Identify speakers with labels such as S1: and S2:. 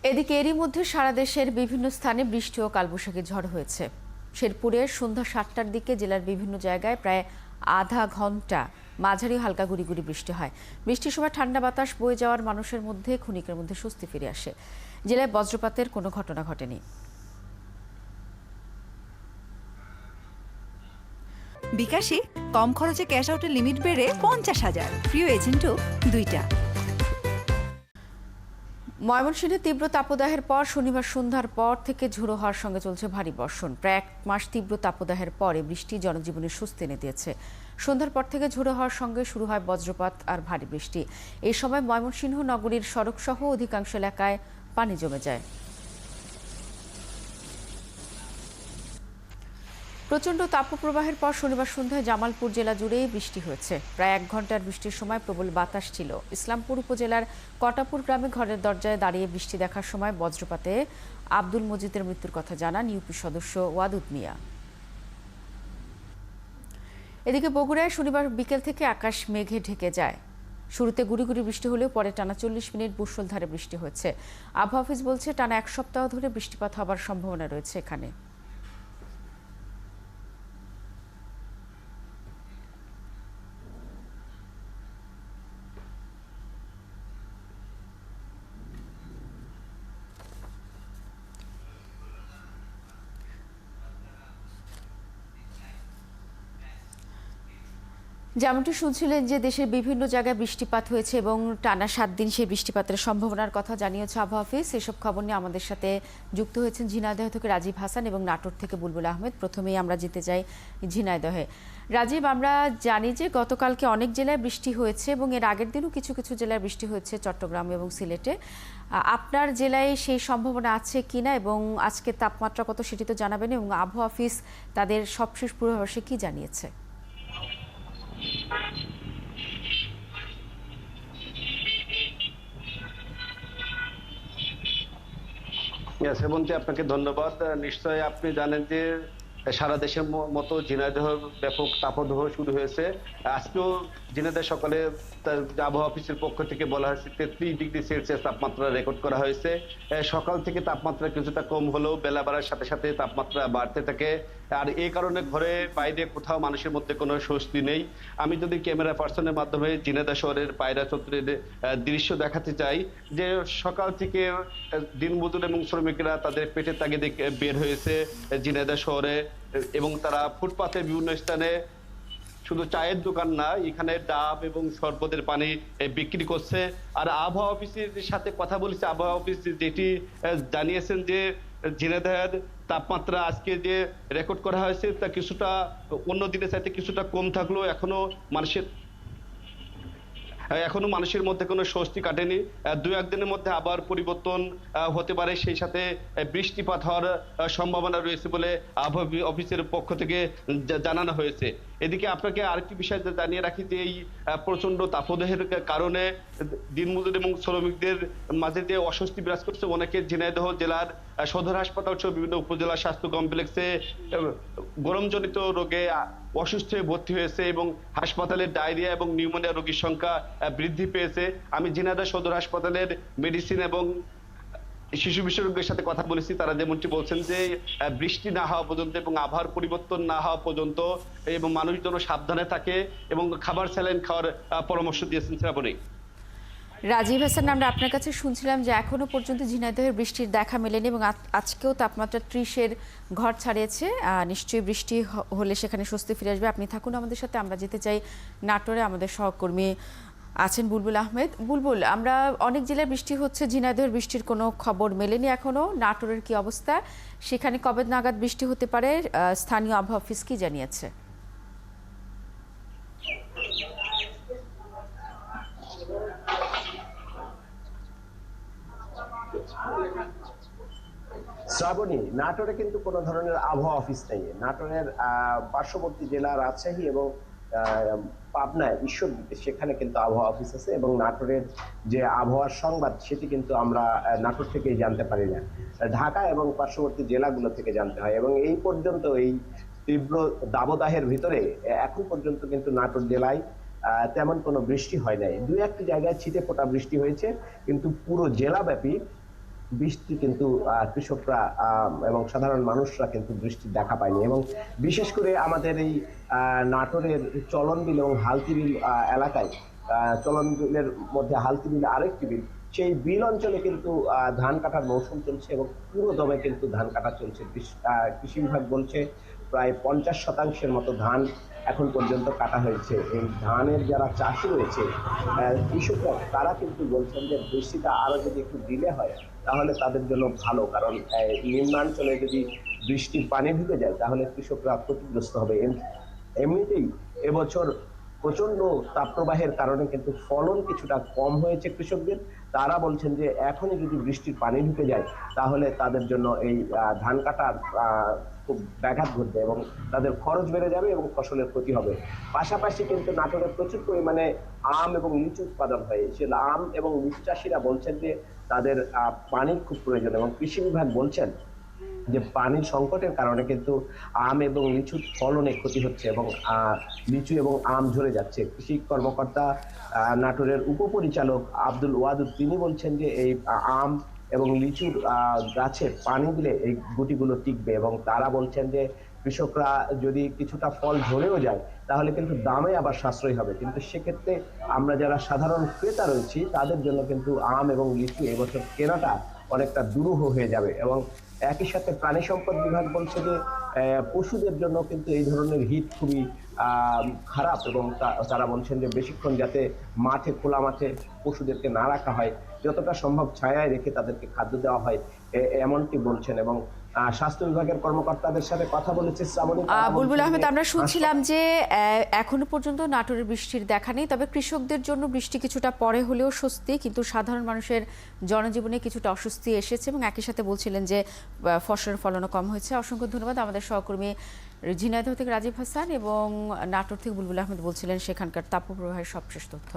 S1: এদিকে এরই মধ্যে সারা দেশের বিভিন্ন স্থানে বৃষ্টি ও কালবৈশাখী ঝড় হয়েছে। শেরপুরে সন্ধ্যা ৭টার দিকে জেলার বিভিন্ন জায়গায় প্রায় আধা ঘন্টা মাঝারি হালকা গুড়ি গুড়ি বৃষ্টি হয়। বৃষ্টির সময় ঠান্ডা বাতাস বয়ে যাওয়ার মানুষের মধ্যে ক্ষণিকের মধ্যে স্বস্তি ফিরে আসে। জেলায় বজ্রপাতের কোনো ঘটনা ঘটেনি।
S2: বিকাশে কম খরচে ক্যাশ আউটের লিমিট বেড়ে ৫০,০০০, প্রিয় এজেন্টও ২টা।
S1: ময়মনসিংহে তীব্র তাপদাহের পর শনিবার সন্ধ্যার পর থেকে ঝোড়ো হওয়ার সঙ্গে চলছে ভারী বর্ষণ। প্রায় ১ মাস তীব্র তাপদাহের পরে বৃষ্টি জনজীবনে স্বস্তি এনে দিয়েছে। সন্ধ্যার পর থেকে ঝোড়ো হওয়ার সঙ্গে শুরু হয় বজ্রপাত আর ভারী বৃষ্টি। এই সময় ময়মনসিংহ নগরীর সড়কসহ অধিকাংশ এলাকায় পানি জমে যায়। প্রচণ্ড তাপপ্রবাহের পর শনিবার সন্ধ্যায় জামালপুর জেলা জুড়েই বৃষ্টি হয়েছে। প্রায় ১ ঘন্টার বৃষ্টির সময় প্রবল বাতাস ছিল। ইসলামপুর উপজেলার কটাপুর গ্রামে ঘরের দরজায় দাঁড়িয়ে বৃষ্টি দেখার সময় বজ্রপাতে আব্দুল মজিদের মৃত্যুর কথা জানান ইউপি সদস্য ওয়াদুদ মিয়া। এদিকে বগুড়ায় শনিবার বিকেল থেকে আকাশ মেঘে ঢেকে যায়। শুরুতে গুড়ি গুড়ি বৃষ্টি হলেও পরে টানা ৪০ মিনিট মুষলধারে বৃষ্টি হয়েছে। আবহাওয়া অফিস বলছে টানা ১ সপ্তাহ ধরে বৃষ্টিপাত হবার সম্ভাবনা রয়েছে এখানে। যেমনটি শুনছিলেন যে দেশের বিভিন্ন জায়গায় বৃষ্টিপাত হয়েছে এবং টানা ৭ দিন সেই বৃষ্টিপাতের সম্ভাবনার কথা জানিয়েছে আবহাওয়া অফিস। এসব খবর নিয়ে আমাদের সাথে যুক্ত হয়েছেন ঝিনাইদহ থেকে রাজীব হাসান এবং নাটোর থেকে বুলবুল আহমেদ। প্রথমেই আমরা যেতে চাই ঝিনাইদহে। রাজীব, আমরা জানি যে গতকালকে অনেক জেলায় বৃষ্টি হয়েছে এবং এর আগের দিনও কিছু কিছু জেলায় বৃষ্টি হয়েছে, চট্টগ্রাম এবং সিলেটে। আপনার জেলায় সেই সম্ভাবনা আছে কিনা এবং আজকে তাপমাত্রা কত সেটি তো জানাবেন, এবং আবহাওয়া অফিস তাদের সবশেষ পূর্বাভাসে কি জানিয়েছে?
S3: সেবন্তী, আপনাকে ধন্যবাদ। নিশ্চয়ই আপনি জানেন যে সারা দেশের মতো ঝিনাইদহ ব্যাপক তাপদাহ শুরু হয়েছে। আজকেও ঝিনাইদহ সকালে আবহাওয়া অফিসের পক্ষ থেকে বলা হয়েছে ৩৩°C তাপমাত্রা রেকর্ড করা হয়েছে। সকাল থেকে তাপমাত্রা কিছুটা কম হলেও বেলা বাড়ার সাথে সাথে তাপমাত্রা বাড়তে থাকে। আর এই কারণে ঘরে বাইরে কোথাও মানুষের মধ্যে কোনো স্বস্তি নেই। আমি যদি ক্যামেরা পার্সনের মাধ্যমে ঝিনাইদহ শহরের পায়রা চত্বরের দৃশ্য দেখাতে চাই, যে সকাল থেকে দিনমজুর এবং শ্রমিকরা তাদের পেটের তাগিদে বের হয়েছে ঝিনাইদহ শহরে, এবং তারা ফুটপাতে বিভিন্ন স্থানে শুধু চায়ের দোকান না, এখানে ডাব এবং শরবতের পানি বিক্রি করছে। আর আবহাওয়া অফিসের সাথে কথা বলেছে, আবহাওয়া অফিস যেটি জানিয়েছেন যে ঝিনাইদহের তাপমাত্রা আজকে যে রেকর্ড করা হয়েছে তা কিছুটা অন্য দিনের চাইতে কিছুটা কম থাকলেও এখনো মানুষের মধ্যে কোনো স্বস্তি কাটেনি। ২-১ দিনের মধ্যে আবার পরিবর্তন হতে পারে, সেই সাথে বৃষ্টিপাত হওয়ার সম্ভাবনা রয়েছে বলে আবহাওয়া অফিসের পক্ষ থেকে জানানো হয়েছে। এদিকে আপনাকে আরেকটি বিষয় জানিয়ে রাখি যে এই প্রচন্ড তাপদাহের কারণে দিনমজুর এবং শ্রমিকদের মাঝে যে অস্বস্তি বিরাজ করছে, অনেকে ঝিনাইদহ জেলার সদর হাসপাতাল সহ বিভিন্ন উপজেলা স্বাস্থ্য কমপ্লেক্সে গরমজনিত রোগে অসুস্থ হয়ে ভর্তি হয়েছে এবং হাসপাতালে ডায়রিয়া এবং নিউমোনিয়া রোগীর সংখ্যা বৃদ্ধি পেয়েছে। আমি ঝিনাইদহ সদর হাসপাতালের মেডিসিন এবং শিশু বিশেষজ্ঞের সাথে কথা বলেছি, তারা যেমনটি বলছেন যে বৃষ্টি না হওয়া পর্যন্ত এবং আবহাওয়ার পরিবর্তন না হওয়া পর্যন্ত এবং মানুষ যেন সাবধানে থাকে এবং খাবার স্যালাইন খাওয়ার পরামর্শ দিয়েছেন। শ্রাবণী।
S1: রাজীব হাসান, আমরা আপনার কাছে শুনছিলাম যে এখনো পর্যন্ত ঝিনাইদহের বৃষ্টির দেখা মেলেনি এবং আজকেও তাপমাত্রা ৩০-এর ঘর ছাড়িয়েছে। নিশ্চয়ই বৃষ্টি হলে সেখানে স্বস্তি ফিরে আসবে। আপনি থাকুন আমাদের সাথে। আমরা যেতে চাই নাটোরে, আমাদের সহকর্মী আছেন বুলবুল আহমেদ। বুলবুল, আমরা অনেক জেলায় বৃষ্টি হচ্ছে, ঝিনাইদহের বৃষ্টির কোনো খবর মেলেনি এখনো। নাটোরের কি অবস্থা, সেখানে কবে নাগাদ বৃষ্টি হতে পারে, স্থানীয় আবহাওয়া অফিস কি জানিয়েছে?
S4: শ্রাবণী, নাটোরে কিন্তু কোনো ধরনের আবহাওয়া অফিস নেই। নাটোরের পার্শ্ববর্তী জেলা রাজশাহী এবং পাবনায় ঈশ্বরদীতে সেখানে কিন্তু আবহাওয়া অফিস আছে, এবং নাটোরের যে আবহাওয়ার সংবাদ সেটি কিন্তু আমরা নাটোর থেকেই জানতে পারি না, ঢাকা এবং পার্শ্ববর্তী জেলাগুলো থেকে জানতে হয়। এবং এই পর্যন্ত এই তীব্র দাবদাহের ভিতরে এখন পর্যন্ত কিন্তু নাটোর জেলায় তেমন কোনো বৃষ্টি হয় নাই। ২-১টি জায়গায় ছিটে ফোটা বৃষ্টি হয়েছে, কিন্তু পুরো জেলাব্যাপী বৃষ্টি কিন্তু কৃষকরা এবং সাধারণ মানুষরা কিন্তু বৃষ্টির দেখা পায়নি। এবং বিশেষ করে আমাদের এই নাটোরের চলন বিল এবং হালতি বিল এলাকায়, চলন বিলের মধ্যে হালতি বিল আরেকটি বিল, সেই বিল অঞ্চলে কিন্তু ধান কাটার মৌসুম চলছে এবং পুরো দমে কিন্তু ধান কাটা চলছে। কৃষি বিভাগ বলছে প্রায় 50% মতো ধান এখন পর্যন্ত কাটা হয়েছে। এই ধানের যারা চাষি রয়েছে, কৃষকরা, তারা কিন্তু বলছেন যে বৃষ্টিটা আরো যদি একটু ডিলে হয় তাহলে তাদের জন্য ভালো, কারণ নিম্নাঞ্চলে যদি বৃষ্টির পানি ঢুকে যায় তাহলে কৃষকরা ক্ষতিগ্রস্ত হবে। এমনিতেই এবছর প্রচন্ড তাপপ্রবাহের কারণে কিন্তু ফলন কিছুটা কম হয়েছে কৃষকদের। তারা বলছেন যে এখনই যদি বৃষ্টির পানি ঢুকে যায় তাহলে তাদের জন্য এই ধান কাটার খুব ব্যাঘাত ঘটবে এবং তাদের খরচ বেড়ে যাবে এবং ফসলের ক্ষতি হবে। পাশাপাশি কিন্তু নাটোরে প্রচুর পরিমাণে আম এবং লিচু উৎপাদন হয়। সে আম এবং লিচু চাষিরা বলছেন যে তাদের পানির খুব প্রয়োজন এবং কৃষি বিভাগ বলছেন যে পানির সংকটের কারণে কিন্তু আম এবং লিচুর ফলনে ক্ষতি হচ্ছে এবং লিচু এবং আম ঝরে যাচ্ছে। কৃষি কর্মকর্তা নাটোরের উপপরিচালক আব্দুল ওয়াদুদ, তিনি বলছেন যে এই আম এবং লিচুর গাছে পানি দিলে এই গুটিগুলো টিকবে এবং তারা বলছেন যে কৃষকরা যদি কিছুটা ফল ঝরেও যায় তাহলে কিন্তু দামে আবার সাশ্রয় হবে, কিন্তু সেক্ষেত্রে আমরা যারা সাধারণ ক্রেতা রয়েছি তাদের জন্য কিন্তু আম এবং লিচু এবছর কেনাটা অনেকটা দুরূহ হয়ে যাবে। এবং একই সাথে প্রাণী সম্পদ বিভাগ বলছে যে পশুদের জন্য কিন্তু এই ধরনের হিট খুবই খারাপ এবং তারা বলছেন যে বেশিক্ষণ যাতে মাঠে, খোলা মাঠে পশুদেরকে না রাখা হয়, যতটা সম্ভব ছায়ায় রেখে তাদেরকে খাদ্য দেওয়া হয়, এমনটি বলছেন। এবং স্বাস্থ্য বিভাগের কর্মকর্তাদের সাথে কথা বলেছে শ্রাবণী।
S1: বুলবুল আহমেদ, আমরা শুনছিলাম যে এখনো পর্যন্ত নাটোরের বৃষ্টির দেখা নেই, তবে কৃষকদের জন্য বৃষ্টি কিছুটা পরে হলেও স্বস্তি, কিন্তু সাধারণ মানুষের জনজীবনে কিছুটা অস্বস্তি এসেছে এবং একই সাথে বলছিলেন যে ফসলের ফলনও কম হয়েছে। অসংখ্য ধন্যবাদ। আমাদের সহকর্মী ঝিনাইদহ থেকে রাজীব হাসান এবং নাটোর থেকে বুলবুল আহমেদ বলছিলেন সেখানকার তাপপ্রবাহের সবশেষ তথ্য।